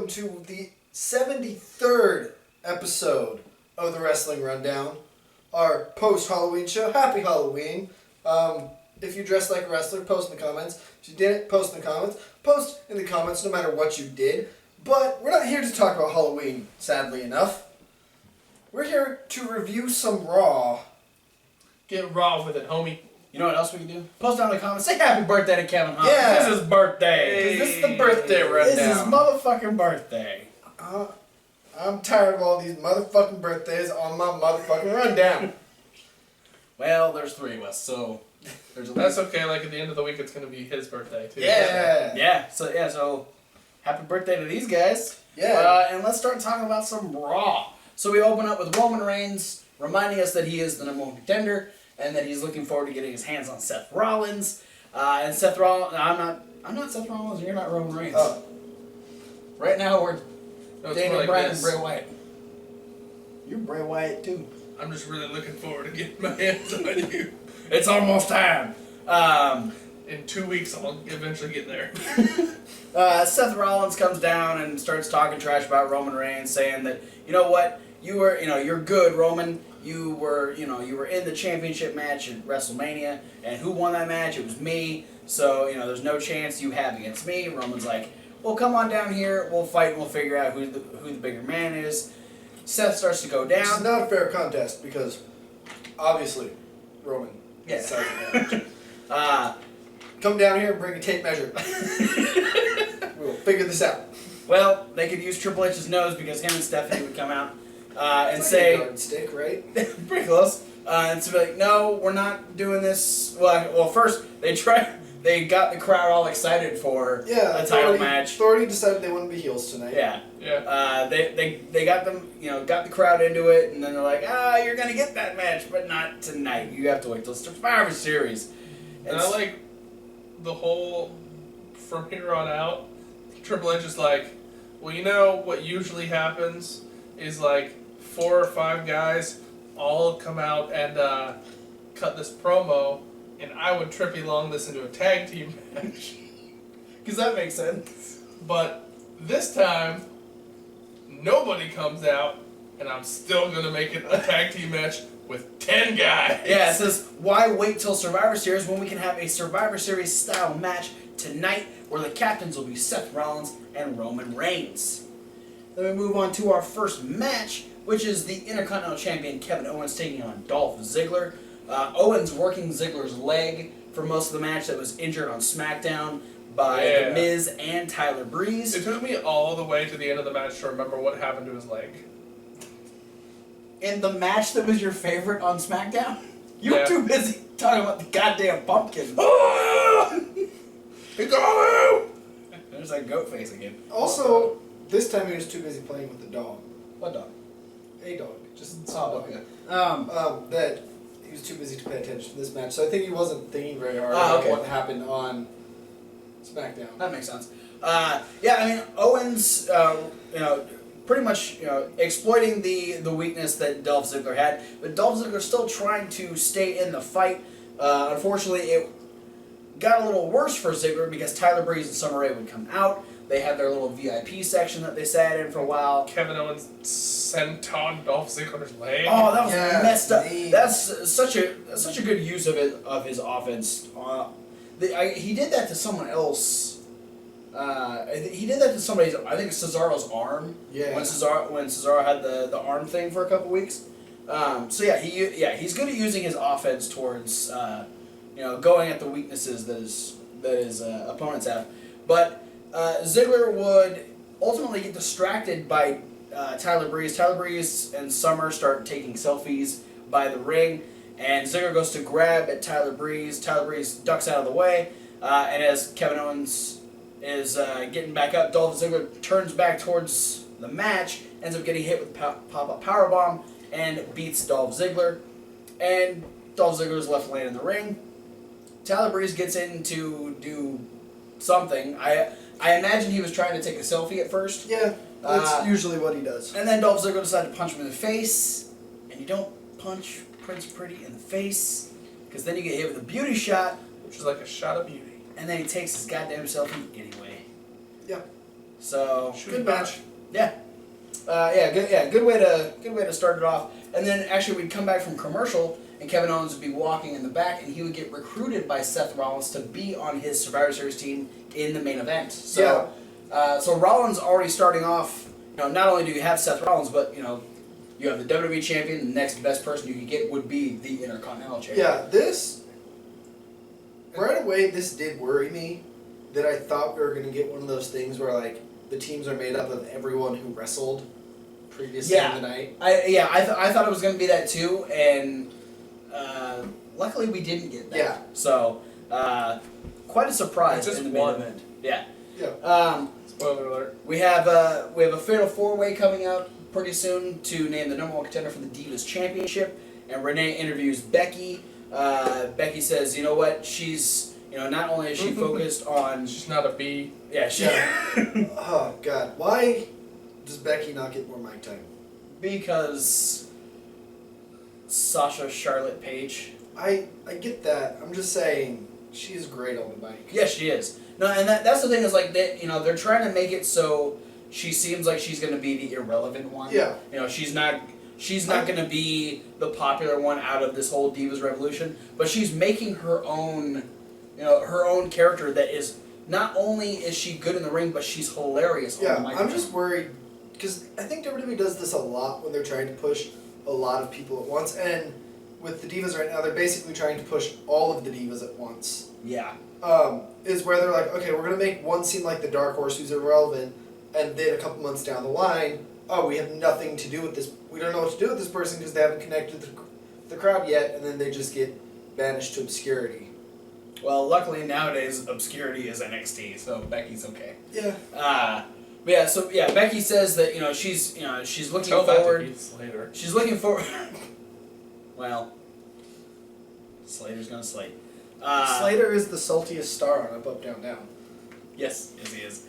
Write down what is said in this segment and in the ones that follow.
welcome to the 73rd episode of the Wrestling Rundown, our post-Halloween show. Happy Halloween. If you dressed like a wrestler, post in the comments. If you didn't, post in the comments. Post in the comments no matter what you did. But we're not here to talk about Halloween, sadly enough. We're here to review some Raw. Get raw with it, homie. You know what else we can do? Post down in the comments. Say happy birthday to Kevin Hunt. Yeah. This is his birthday. This is the birthday rundown. This is his motherfucking birthday. I'm tired of all these motherfucking birthdays on my motherfucking rundown. Well, there's three of us, so there's That's okay. Like at the end of the week, it's gonna be his birthday too. Yeah. So happy birthday to these guys. Yeah. And let's start talking about some Raw. So we open up with Roman Reigns reminding us that he is the #1 contender and that he's looking forward to getting his hands on Seth Rollins. And Seth Rollins, I'm not Seth Rollins. You're not Roman Reigns. Right now we're Daniel Bryan and Bray Wyatt. You're Bray Wyatt too. I'm just really looking forward to getting my hands on you. It's almost time. In 2 weeks, I'll eventually get there. Seth Rollins comes down and starts talking trash about Roman Reigns, saying that, you know what, you're good, Roman. You were in the championship match at WrestleMania, and who won that match? It was me. So, there's no chance you have against me. Roman's like, well, come on down here. We'll fight and we'll figure out who the bigger man is. Seth starts to go down. It's not a fair contest because, obviously, Roman. Yeah. Come down here and bring a tape measure. We'll figure this out. Well, they could use Triple H's nose because him and Stephanie would come out and It's say... like a yardstick, right? pretty close. And so be like, no, we're not doing this. Well, first, they got the crowd all excited for a title match. Authority decided they wouldn't be heels tonight. Yeah. Yeah. They got them, got the crowd into it, and then they're like, you're going to get that match, but not tonight. You have to wait till Survivor Series. And I like the whole, from here on out, Triple H is like, well, what usually happens is like 4 or 5 guys all come out and cut this promo, and I would Trippy Long this into a tag team match. Because that makes sense. But this time, nobody comes out, and I'm still going to make it a tag team match with 10 guys. Yeah, it says, why wait till Survivor Series when we can have a Survivor Series style match tonight where the captains will be Seth Rollins and Roman Reigns. Then we move on to our first match, which is the Intercontinental Champion Kevin Owens taking on Dolph Ziggler. Owens working Ziggler's leg for most of the match that was injured on SmackDown by The Miz and Tyler Breeze. It took me all the way to the end of the match to remember what happened to his leg. In the match that was your favorite on SmackDown? You were too busy talking about the goddamn pumpkin. It's all out! There's that goat face again. Also, this time he was too busy playing with the dog. What dog? A dog. Just some Oh, dog. okay. That he was too busy to pay attention to this match. So I think he wasn't thinking very hard okay. about what happened on SmackDown. That makes sense. Owens, pretty much, exploiting the weakness that Dolph Ziggler had, but Dolph Ziggler still trying to stay in the fight. Unfortunately, it got a little worse for Ziggler because Tyler Breeze and Summer Rae would come out. They had their little VIP section that they sat in for a while. Kevin Owens sent on Dolph Ziggler's leg. Oh, that was messed up. Man. That's such a good use of his offense. He did that to someone else. He did that to somebody's. I think Cesaro's arm. Yeah. When Cesaro had the arm thing for a couple weeks. He's good at using his offense towards going at the weaknesses that his opponents have. But Ziggler would ultimately get distracted by Tyler Breeze. Tyler Breeze and Summer start taking selfies by the ring, and Ziggler goes to grab at Tyler Breeze. Tyler Breeze ducks out of the way, and as Kevin Owens is getting back up, Dolph Ziggler turns back towards the match, ends up getting hit with pop-up powerbomb, and beats Dolph Ziggler. And Dolph Ziggler's left laying in the ring. Tyler Breeze gets in to do something. I imagine he was trying to take a selfie at first. Yeah, that's usually what he does. And then Dolph Ziggler decided to punch him in the face. And you don't punch Prince Pretty in the face, because then you get hit with a beauty shot. Which is like a shot of beauty. And then he takes his goddamn selfie anyway. Yeah. So Good match. yeah, good way to start it off. And then actually we'd come back from commercial, and Kevin Owens would be walking in the back, and he would get recruited by Seth Rollins to be on his Survivor Series team in the main event. So, so Rollins already starting off. You know, not only do you have Seth Rollins, but you know, you have the WWE champion. The next best person you could get would be the Intercontinental champion. Yeah, this right away. This did worry me that I thought we were going to get one of those things where like the teams are made up of everyone who wrestled previously in the night. I thought it was going to be that too, and luckily we didn't get that. Yeah. So quite a surprise Just in the main one. event. Yeah. Yeah. Spoiler alert. We have a fatal 4-way coming up pretty soon to name the number one contender for the Divas Championship, and Renee interviews Becky. Becky says, you know what, she's, you know, not only is she focused on, She's not a bee. yeah, she, Oh God, why does Becky not get more mic time? because Sasha Charlotte Paige. I get that. I'm just saying she's great on the mic. Yes, she is. No, and that's the thing is like that. You know, they're trying to make it so she seems like she's going to be the irrelevant one. Yeah. You know, she's not going to be the popular one out of this whole Divas Revolution, but she's making her own, you know, her own character that is not only is she good in the ring, but she's hilarious on the Yeah, microphone. I'm just worried because I think WWE does this a lot when they're trying to push a lot of people at once, and with the Divas right now, they're basically trying to push all of the Divas at once. Yeah. Is where they're like, okay, we're gonna make one seem like the dark horse who's irrelevant, and then a couple months down the line, oh, we have nothing to do with this. We don't know what to do with this person because they haven't connected the crowd yet, and then they just get banished to obscurity. Well, luckily nowadays obscurity is NXT, so Becky's okay. Yeah. But yeah, so yeah, Becky says that she's looking Tell that to forward. Heath Slater. She's looking forward. Well, Slater's gonna slate. Slater is the saltiest star on Up, Down, Down. Yes, he is.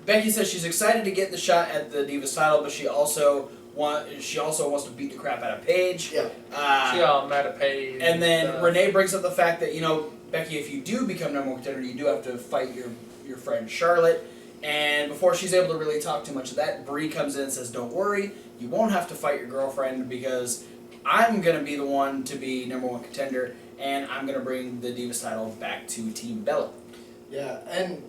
Becky says she's excited to get the shot at the Divas title, but she also wants to beat the crap out of Paige. Yeah. She all mad at Paige. And then Renee brings up the fact that Becky, if you do become number one contender, you do have to fight your friend Charlotte. And before she's able to really talk too much of that, Brie comes in and says, "Don't worry, you won't have to fight your girlfriend because I'm gonna be the one to be number one contender, and I'm gonna bring the Divas title back to Team Bella." Yeah, and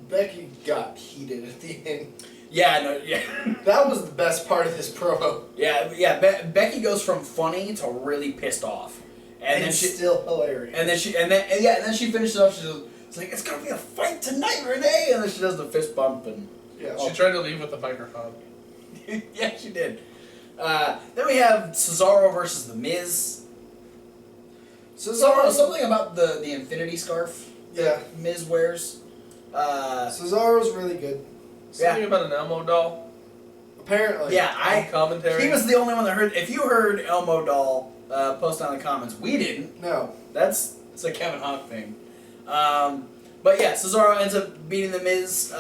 Becky got heated at the end. Yeah, no, yeah. That was the best part of this promo. Yeah. Becky goes from funny to really pissed off, and then she still hilarious. and then she finishes up. It's like, "It's gonna be a fight tonight, Renee," and then she does the fist bump and yeah, She tried to leave with the microphone. yeah, she did. Then we have Cesaro versus The Miz. Cesaro, something about the infinity scarf that Miz wears. Cesaro's really good. Something about an Elmo doll. Apparently. Yeah, Commentary. He was the only one that heard. If you heard Elmo doll, post down in the comments. We didn't. No. It's a Kevin Hawk thing. But yeah, Cesaro ends up beating The Miz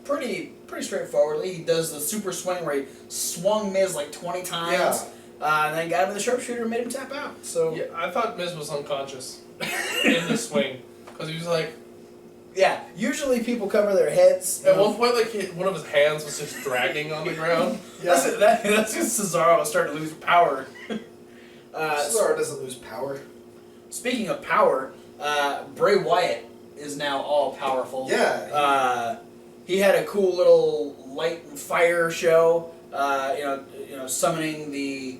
pretty straightforwardly. He does the super swing where he swung Miz like 20 times. Yeah. And then got him with the sharpshooter and made him tap out. So Yeah, I thought Miz was unconscious in the swing because he was like. yeah, usually people cover their heads. At one point, like one of his hands was just dragging on the ground. Yeah. That's because Cesaro was starting to lose power. Cesaro doesn't lose power. Speaking of power, Bray Wyatt is now all powerful. Yeah. He had a cool little light and fire show. Summoning the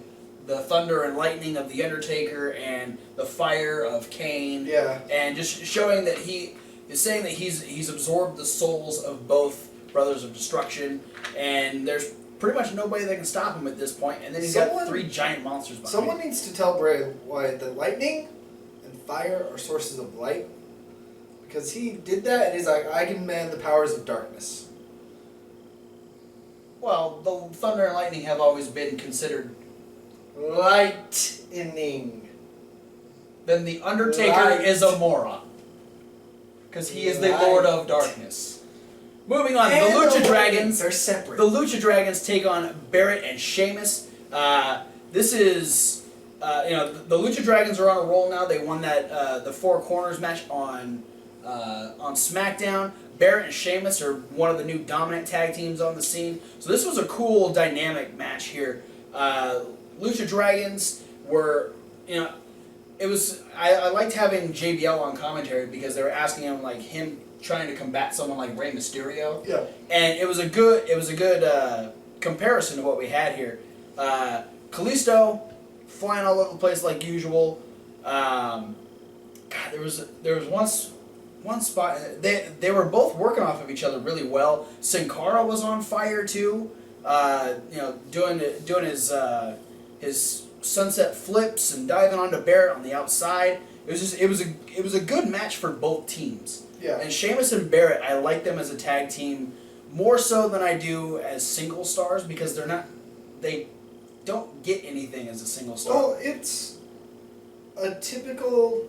thunder and lightning of the Undertaker and the fire of Kane. Yeah. And just showing that he is saying that he's absorbed the souls of both Brothers of Destruction, and there's pretty much nobody that can stop him at this point. And then he's got 3 giant monsters behind him. Someone needs to tell Bray Wyatt that lightning and fire are sources of light. Because he did that and he's like, I can command the powers of darkness. Well, the thunder and lightning have always been considered. Lightning. Then the Undertaker Light. is a moron. Because he is the Light. Lord of Darkness. Moving on, And the Lucha lightning, Dragons. they're separate. The Lucha Dragons take on Barrett and Sheamus. This is, the Lucha Dragons are on a roll now. They won that the Four Corners match on SmackDown. Barrett and Sheamus are one of the new dominant tag teams on the scene. So this was a cool dynamic match here. Lucha Dragons were, it was, I liked having JBL on commentary because they were asking him, like, him trying to combat someone like Rey Mysterio. Yeah. And it was a good comparison to what we had here. Kalisto flying all over the place like usual. God, there was one spot they were both working off of each other really well. Sin Cara was on fire too. Doing his sunset flips and diving onto Barrett on the outside. It was a good match for both teams. Yeah. And Sheamus and Barrett, I like them as a tag team more so than I do as single stars because they don't get anything as a single star. Well, it's a typical.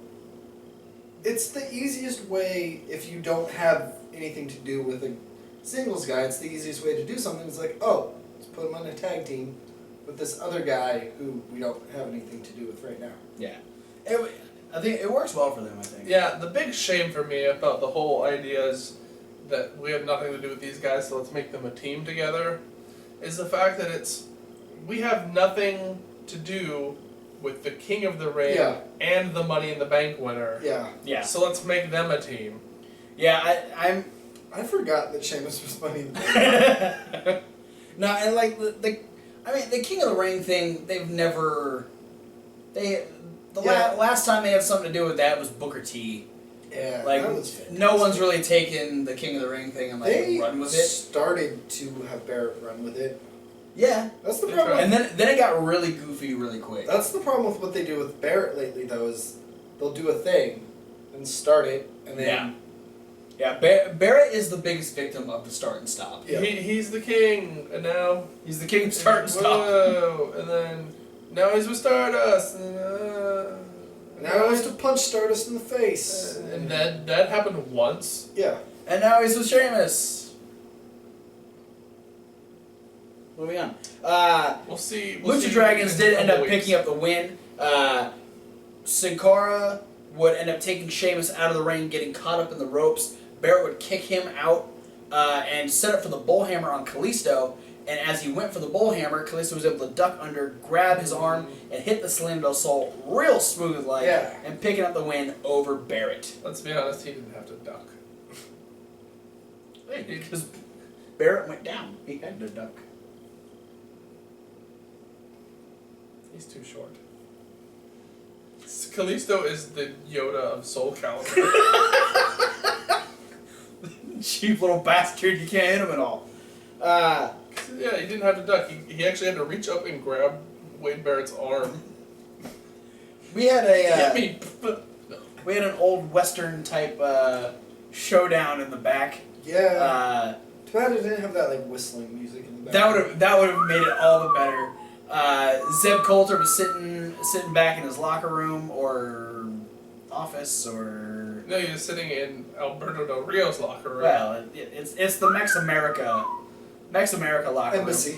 It's the easiest way if you don't have anything to do with a singles guy. It's the easiest way to do something. It's like, oh, let's put him on a tag team with this other guy who we don't have anything to do with right now. Yeah. I think it works well for them, I think. Yeah, the big shame for me about the whole idea is that we have nothing to do with these guys, so let's make them a team together, is the fact that we have nothing to do with the King of the Ring and the Money in the Bank winner. Yeah. Yeah. So let's make them a team. Yeah, I forgot that Sheamus was Money in the Bank. No, and like the King of the Ring thing, they've never last time they had something to do with that was Booker T. Yeah, like that was fantastic. No one's really taken the King of the Ring thing and like run with it. They started to have Barrett run with it. Yeah, that's the problem. And then it got really goofy really quick. That's the problem with what they do with Barrett lately, though, is they'll do a thing and start it, and then Barrett is the biggest victim of the start and stop. Yeah. He's the king, and now he's the king of start and stop. Whoa, and then now he's with Stardust, and now he wants to punch Stardust in the face. And that happened once. Yeah. And now he's with Sheamus. Moving on. We'll see. Lucha Dragons did end up picking up the win. Sin Cara would end up taking Sheamus out of the ring, getting caught up in the ropes. Barrett would kick him out and set up for the bullhammer on Kalisto. And as he went for the bullhammer, Kalisto was able to duck under, grab his arm, and hit the Slam Del Sol real smooth and picking up the win over Barrett. Let's be honest, he didn't have to duck. Because Barrett went down. He had to duck. He's too short. Kalisto is the Yoda of Soul Calibur. Cheap little bastard, you can't hit him at all. Yeah, he didn't have to duck. He actually had to reach up and grab Wade Barrett's arm. We had we had an old Western type showdown in the back. Yeah. Too bad it didn't have that like whistling music in the back. That would have made it all the better. Zeb Coulter was sitting back in his locker room or office or. No, he was sitting in Alberto Del Rio's locker room. Well, it's the Mex America locker Embassy.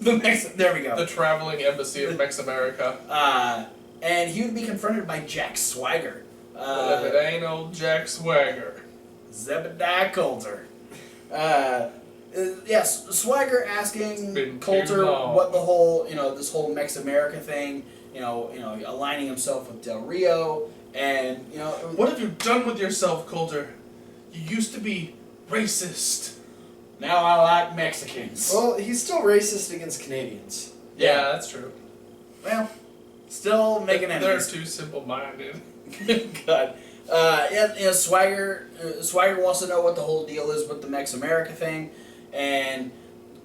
room. There we go. The traveling embassy of Mex America. And he would be confronted by Jack Swagger. Well, if it ain't old Jack Swagger. Zebediah Coulter. Yes, Swagger asking Coulter what the whole, this whole Mex America thing, aligning himself with Del Rio, and, What have you done with yourself, Coulter? You used to be racist. Now I like Mexicans. Well, he's still racist against Canadians. Yeah, that's true. Well, still making enemies. They're too simple-minded. God. Swagger wants to know what the whole deal is with the Mex America thing, and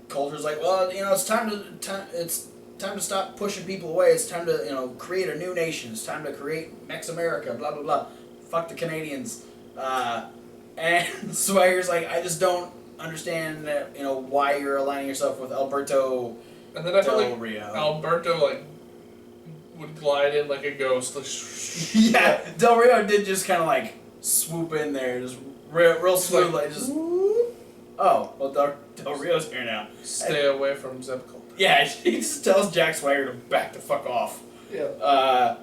Coulter's like, well, it's time to stop pushing people away. It's time to create a new nation. It's time to create Mex America. Blah blah blah. Fuck the Canadians. And Swagger's like, I just don't understand that why you're aligning yourself with Alberto. And then I felt like Rio. Alberto would glide in like a ghost. Yeah, Del Rio did just kind of swoop in there, just real smooth, oh, well, Del Rio's here now. Stay away from Zeb Coulter. Yeah, he just tells Jack Swagger to back the fuck off. Yeah.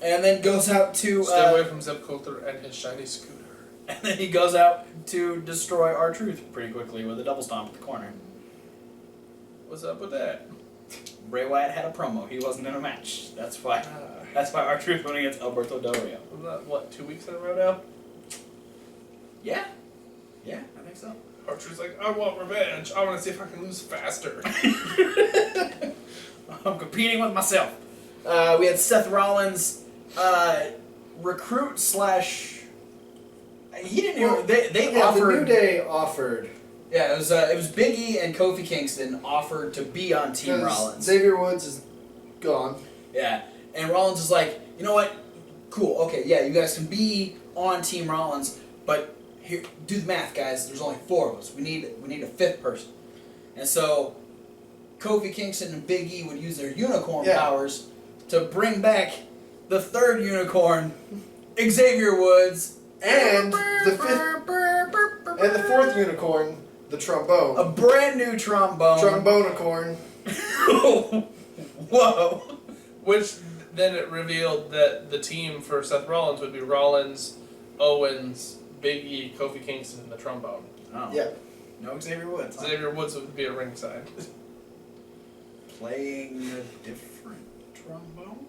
And then goes out to stay away from Zeb Coulter and his shiny scooter. And then he goes out to destroy R-Truth pretty quickly with a double stomp at the corner. What's up with that? Bray Wyatt had a promo. He wasn't in a match. That's why R-Truth went against Alberto Del Rio. Was that, what, 2 weeks in a row now? Yeah. Yeah, I think so. Archer's like, I want revenge. I want to see if I can lose faster. I'm competing with myself. We had Seth Rollins, recruit slash. He didn't even. They offered. The New Day offered. Yeah, it was Big E and Kofi Kingston offered to be on Team Rollins. Xavier Woods is gone. Yeah, and Rollins is like, you know what? Cool. Okay, yeah, you guys can be on Team Rollins, but here, do the math, guys. There's only 4 of us. We need a 5th person, and so Kofi Kingston and Big E would use their unicorn powers to bring back the 3rd unicorn, Xavier Woods, and the 4th unicorn, the trombone. A brand new trombone. Trombonicorn. Whoa. Which then it revealed that the team for Seth Rollins would be Rollins, Owens, Big E, Kofi Kingston, and the trombone. Oh. Yeah. No Xavier Woods. Huh? Xavier Woods would be at ringside. Playing a different trombone?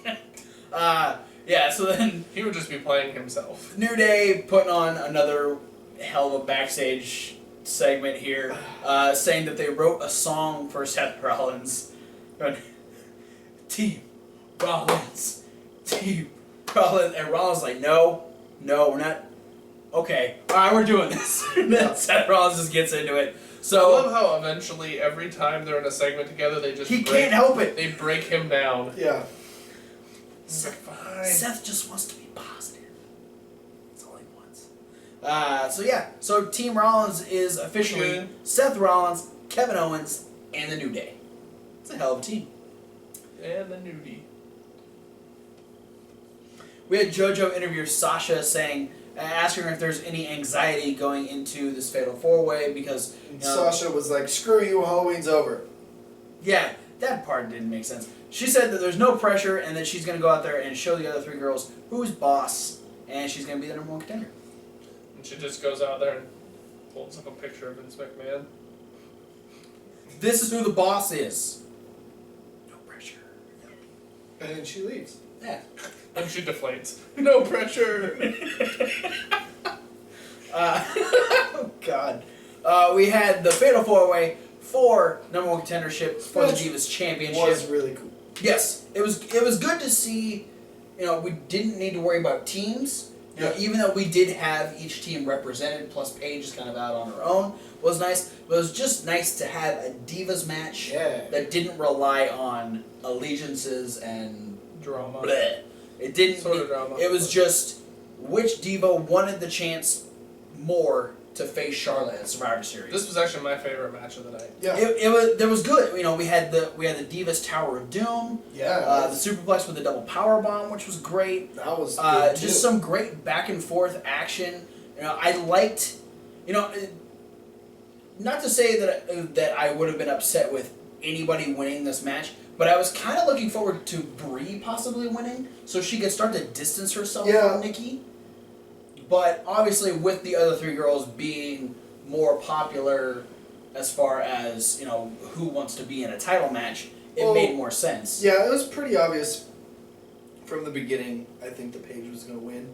Yeah. Yeah, so then He would just be playing himself. New Day putting on another hell of a backstage segment here, saying that they wrote a song for Seth Rollins. Team Rollins. Team Rollins. And Rollins like, no, we're not. Okay, alright, we're doing this. And then Seth Rollins just gets into it. So I love how eventually every time they're in a segment together, they just can't help it. They break him down. Yeah. Seth just wants to be positive. That's all he wants. So Team Rollins is officially Seth Rollins, Kevin Owens, and the New Day. It's a hell of a team. And the nudie. We had JoJo interview Sasha saying, asking her if there's any anxiety going into this Fatal 4-Way because Sasha was like, "Screw you, Halloween's over." Yeah, that part didn't make sense. She said that there's no pressure and that she's going to go out there and show the other 3 girls who's boss, and she's going to be the number 1 contender. And she just goes out there and holds up a picture of Vince McMahon. This is who the boss is. No pressure. And then she leaves. Yeah. And she deflates. No pressure! Oh, God. We had the Fatal 4-Way for number 1 contendership for the Divas Championship. Was really cool. Yes, it was good to see. We didn't need to worry about teams. Even though we did have each team represented, plus Paige is kind of out on her own, was nice. But it was just nice to have a Divas match that didn't rely on allegiances and Drama. bleh. It didn't. Sort of drama. It was just which diva wanted the chance more to face Charlotte at Survivor Series. This was actually my favorite match of the night. Yeah. It was good. We had the Divas Tower of Doom. Yeah. The Superplex with the double power bomb, which was great. That was good too. Just some great back and forth action. I liked. Not to say that I would have been upset with anybody winning this match, but I was kind of looking forward to Brie possibly winning, so she could start to distance herself from Nikki. But obviously, with the other 3 girls being more popular as far as who wants to be in a title match, it made more sense. Yeah, it was pretty obvious from the beginning. I think that Paige was going to win,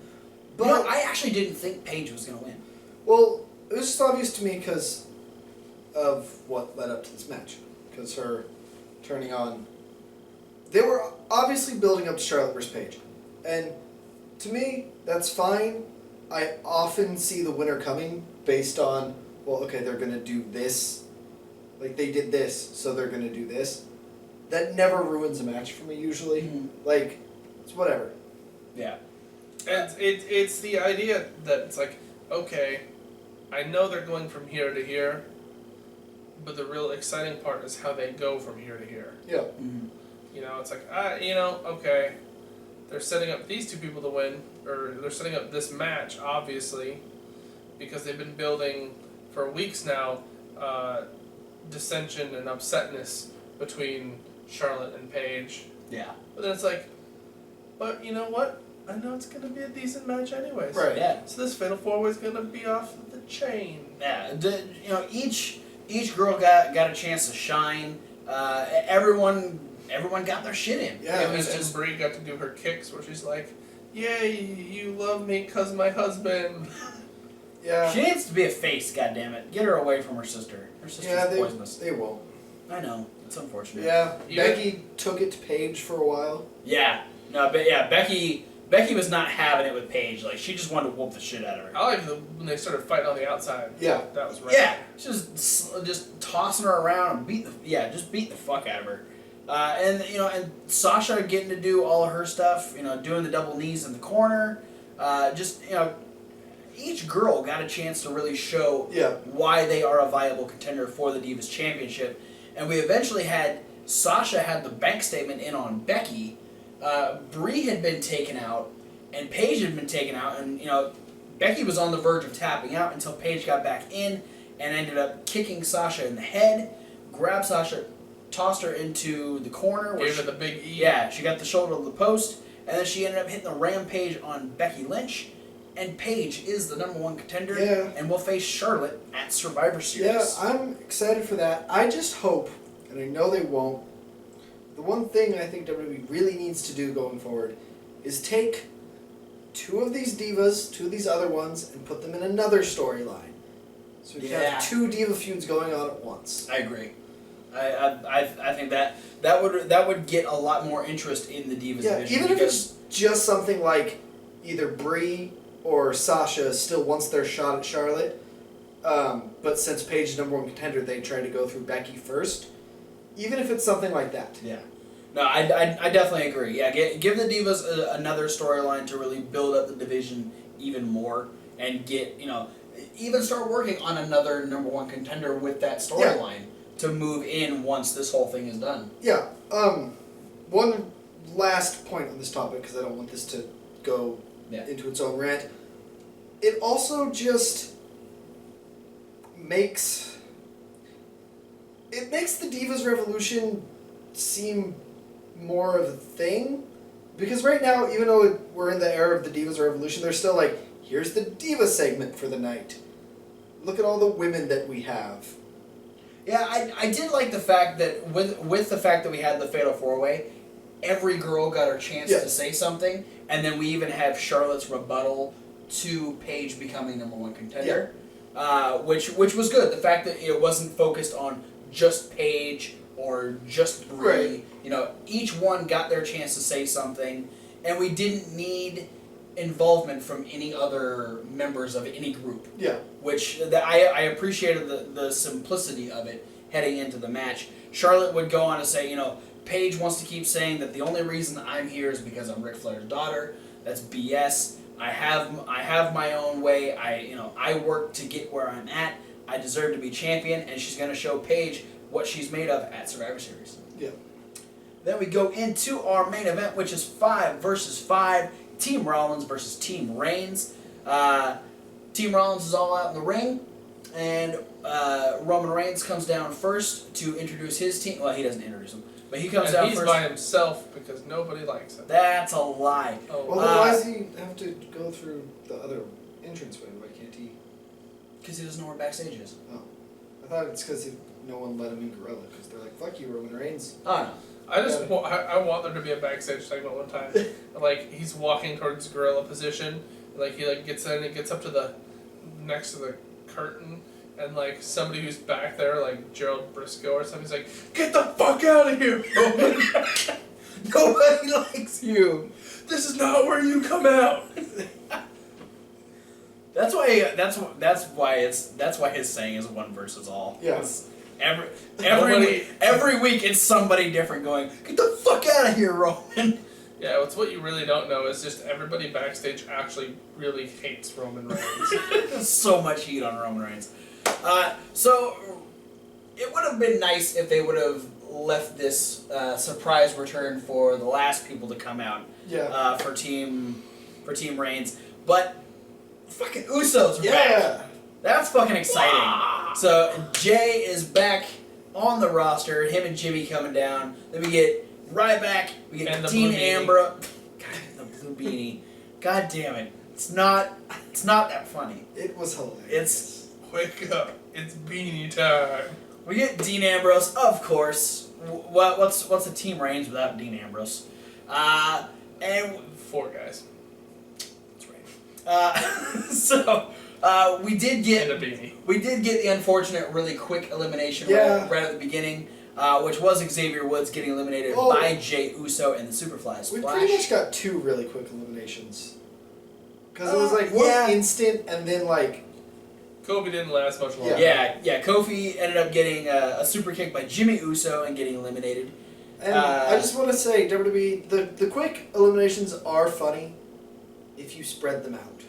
but I actually didn't think Paige was going to win. Well, it was just obvious to me because of what led up to this match, because her turning on. They were obviously building up to Charlotte versus Paige, and to me, that's fine. I often see the winner coming based on, well, okay, they're going to do this. Like, they did this, so they're going to do this. That never ruins a match for me, usually. Mm-hmm. Like, it's whatever. Yeah. And it's the idea that it's like, okay, I know they're going from here to here, but the real exciting part is how they go from here to here. Yeah. Mm-hmm. It's like, okay, they're setting up these 2 people to win, or they're setting up this match, obviously, because they've been building for weeks now dissension and upsetness between Charlotte and Paige. Yeah. But then it's like, but you know what? I know it's gonna be a decent match anyways. Right. Yeah. So this Fatal 4-Way is gonna be off the chain. Yeah. Each girl got a chance to shine. Everyone got their shit in. Yeah, It And was then just Brie got to do her kicks where she's like, "Yay, you love me 'cause my husband." Yeah. she needs to be a face. Goddammit, get her away from her sister. Her sister's poisonous. They won't. I know, it's unfortunate. Yeah. Yeah. Becky took it to Paige for a while. Yeah. No, but yeah, Becky was not having it with Paige. Like, she just wanted to whoop the shit out of her. I like when they started fighting on the outside. Yeah. That was right. Yeah, just tossing her around and beat the fuck out of her. And Sasha getting to do all of her stuff, doing the double knees in the corner. Each girl got a chance to really show why they are a viable contender for the Divas Championship. And we eventually had Sasha had the bank statement in on Becky. Brie had been taken out, and Paige had been taken out, and Becky was on the verge of tapping out until Paige got back in and ended up kicking Sasha in the head, grabbed Sasha, tossed her into the corner. Gave her the big E. Yeah, she got the shoulder of the post, and then she ended up hitting the Rampage on Becky Lynch, and Paige is the #1 contender and will face Charlotte at Survivor Series. Yeah, I'm excited for that. I just hope, and I know they won't, the one thing I think WWE really needs to do going forward is take two of these divas, two of these other ones, and put them in another storyline. So we can have two diva feuds going on at once. I agree. I think that would get a lot more interest in the Divas division. Even if it's just something like either Brie or Sasha still wants their shot at Charlotte, but since Paige is #1 contender, they try to go through Becky first. Even if it's something like that. Yeah. No, I definitely agree. Yeah, give the Divas another storyline to really build up the division even more and get, even start working on another #1 contender with that storyline to move in once this whole thing is done. Yeah. One last point on this topic, because I don't want this to go into its own rant. It also just makes the Divas Revolution seem more of a thing. Because right now, even though we're in the era of the Divas Revolution, they're still like, here's the Diva segment for the night. Look at all the women that we have. Yeah, I did like the fact that with the fact that we had the Fatal 4-Way, every girl got her chance to say something, and then we even have Charlotte's rebuttal to Paige becoming #1 contender, which was good. The fact that it wasn't focused on just Paige or just Brie. Right. Each one got their chance to say something, and we didn't need involvement from any other members of any group. Yeah. Which I appreciated the simplicity of it heading into the match. Charlotte would go on to say, Paige wants to keep saying that the only reason I'm here is because I'm Ric Flair's daughter. That's BS. I have my own way. I work to get where I'm at. I deserve to be champion, and she's going to show Paige what she's made of at Survivor Series. Yeah. Then we go into our main event, which is 5 versus 5. Team Rollins versus Team Reigns. Team Rollins is all out in the ring, and Roman Reigns comes down first to introduce his team. Well, he doesn't introduce them, but he comes down he's first. by himself because nobody likes him. That's a lie. Oh. Well, then why does he have to go through the other entranceway? Why can't he? Because he doesn't know where backstage is. Oh. I thought it's because no one let him in Gorilla, because they're like, fuck you, Roman Reigns. Oh, no. I want there to be a backstage segment one time. Like, he's walking towards gorilla position, like, he gets in and gets up to the next to the curtain, and somebody who's back there, like Gerald Briscoe or something, he's like, "Get the fuck out of here, Roman! Nobody likes you. This is not where you come out." That's why his saying is one versus all. Yeah. Every week it's somebody different going, "Get the fuck out of here, Roman." Yeah, it's what you really don't know is just everybody backstage actually really hates Roman Reigns. So much heat on Roman Reigns. So it would have been nice if they would have left this surprise return for the last people to come out. Yeah. For Team Reigns, but fucking Usos are back. That's fucking exciting. So Jay is back on the roster. Him and Jimmy coming down. Then we get Ryback. We get Dean Ambrose. God, the blue beanie. God damn it. It's not that funny. It was hilarious. It's Wake up! It's beanie time. we get Dean Ambrose, of course. What's a Team Reigns without Dean Ambrose? And 4 guys that's right. So we did get and a beanie. the unfortunate really quick elimination Yeah. right at the beginning, which was Xavier Woods getting eliminated by Jey Uso and the Superfly Splash. We pretty much got 2 really quick eliminations. Because it was like one yeah. instant and then like... Kobe didn't last much longer. Yeah. Kofi ended up getting a super kick by Jimmy Uso and getting eliminated. And I just want to say, WWE, the quick eliminations are funny if you spread them out.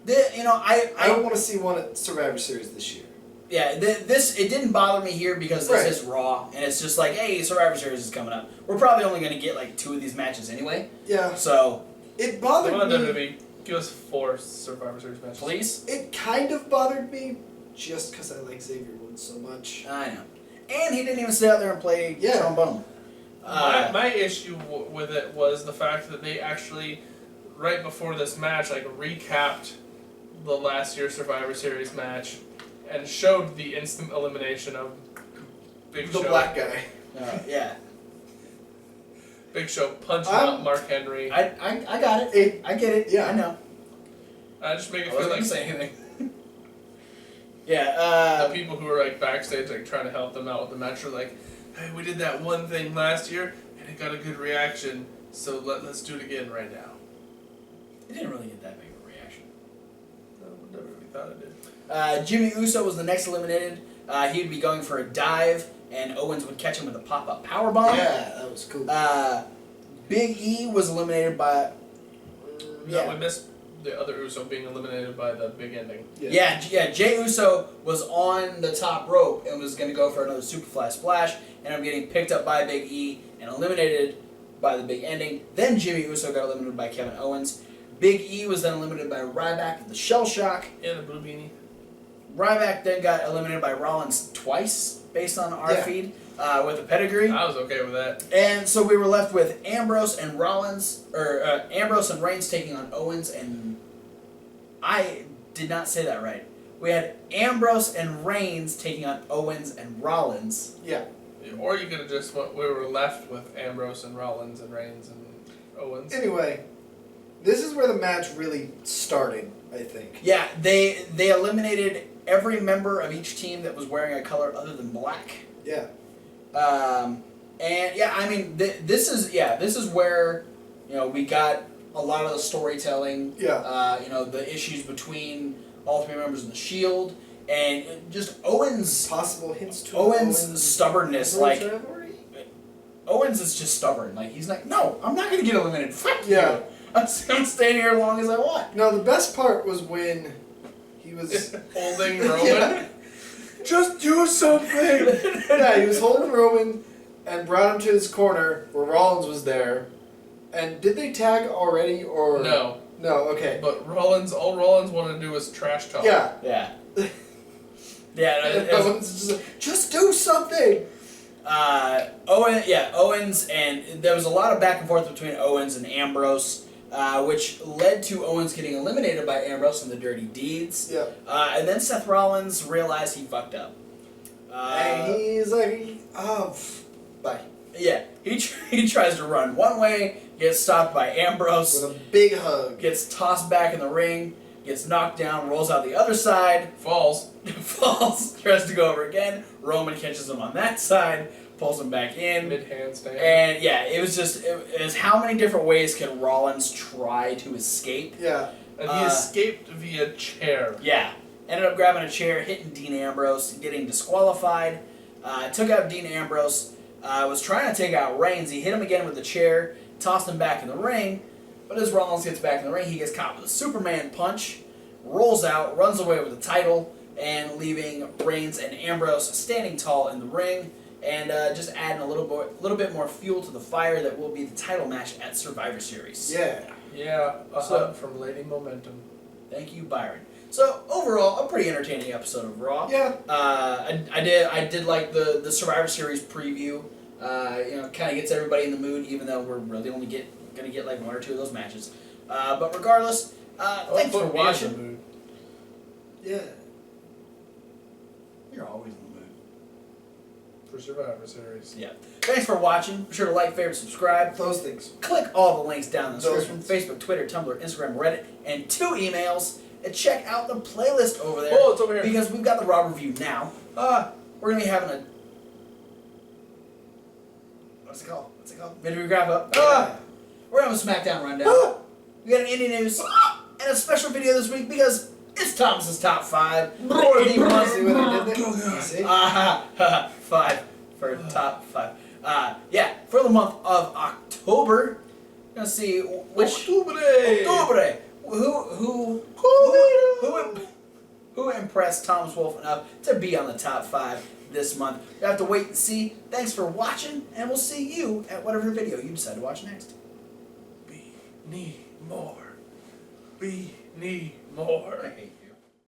I don't want to see one at Survivor Series this year. Yeah, this it didn't bother me here because this Right. is Raw, and it's just like, hey, Survivor Series is coming up. We're probably only going to get like 2 of these matches anyway. Yeah. So, It Come bothered on, me. WWE. Give us 4 Survivor Series matches. please. It kind of bothered me just because I like Xavier Woods so much. I know. And he didn't even stay out there and play trombone. My issue with it was the fact that they actually, right before this match, like recapped the last year's Survivor Series match and showed the instant elimination of Big The Show. black guy. Yeah. Big Show punching out Mark Henry. I got it. I get it. Yeah. I know. I just make it I feel wasn't like gonna say anything. Yeah, the people who were like backstage, like trying to help them out with the match, were like, "Hey, we did that one thing last year, and it got a good reaction. So let's do it again right now." it didn't really get that big of a reaction. No, never really thought it did. Jimmy Uso was the next eliminated. He'd be going for a dive, and Owens would catch him with a pop-up powerbomb. Yeah, that was cool. Big E was eliminated by... No, we missed the other Uso being eliminated by the big ending. Yeah, Jey Uso was on the top rope and was going to go for another Superfly Splash, ended up getting picked up by Big E and eliminated by the big ending. Then Jimmy Uso got eliminated by Kevin Owens. Big E was then eliminated by Ryback with the Shell Shock. Yeah, the blue beanie. Ryback then got eliminated by Rollins twice, based on our Yeah. feed, with a pedigree. I was okay with that. And so we were left with Ambrose and Ambrose and Reigns taking on Owens and... I did not say that right. We had Ambrose and Reigns taking on Owens and Rollins. Yeah. Or you could have just we were left with Ambrose and Rollins and Reigns and Owens. Anyway, this is where the match really started, I think. Yeah, they eliminated every member of each team that was wearing a color other than black. Yeah. And yeah, I mean, this is where we got a lot of the storytelling. Yeah. The issues between all 3 members of the Shield and just Owens. Possible hints to Owens' stubbornness, like rivalry? Owens is just stubborn. Like he's like, no, I'm not gonna get eliminated. Fuck Yeah. you. I'm staying here as long as I want. No, the best part was when he was Holding Roman. Yeah. Just do something! Yeah, he was holding Roman and brought him to his corner where Rollins was there. And did they tag already or No. No, okay. But all Rollins wanted to do was trash talk. Yeah. Yeah. Yeah. And It was, Owens is just like, just do something. Owens, and there was a lot of back and forth between Owens and Ambrose, which led to Owens getting eliminated by Ambrose in the Dirty Deeds. Yeah. And then Seth Rollins realized he fucked up. And he's like, bye. Yeah, he tries to run one way, gets stopped by Ambrose, With a big hug. gets tossed back in the ring, gets knocked down, rolls out the other side, Falls. falls, tries to go over again. Roman catches him on that side, pulls him back in. Mid-handstand. And yeah, it was how many different ways can Rollins try to escape? Yeah. And he escaped via chair. Yeah. Ended up grabbing a chair, hitting Dean Ambrose, getting disqualified. Took out Dean Ambrose. Was trying to take out Reigns. He hit him again with the chair, tossed him back in the ring. But as Rollins gets back in the ring, he gets caught with a Superman punch, rolls out, runs away with the title, and leaving Reigns and Ambrose standing tall in the ring, and just adding a little bit more fuel to the fire that will be the title match at Survivor Series. Yeah. Yeah, a So- hug from Lady Momentum. Thank you, Byron. So overall, a pretty entertaining episode of Raw. Yeah. I did like the Survivor Series preview. Kind of gets everybody in the mood, even though we're really only gonna get like 1 or 2 of those matches. But regardless, thanks for watching. Yeah. You're always in the mood. For Survivor Series. Yeah. Thanks for watching. Be sure to like, favorite, subscribe. Those things. Click all the links down in the Those description. Facebook, Twitter, Tumblr, Instagram, Reddit, and 2 emails. And check out the playlist over there. Oh, it's over here. Because we've got the Raw review now. We're going to be having a... What's it called? Video wrap up. We're having a SmackDown rundown. We got an indie news and a special video this week because it's Thomas's top 5. See what I did there? You see? 5 for top 5. Yeah, for the month of October. We're gonna see which October. Who impressed Thomas Wolfe enough to be on the top 5 this month. You have to wait and see. Thanks for watching, and we'll see you at whatever video you decide to watch next. Need more. We need more. I hate you.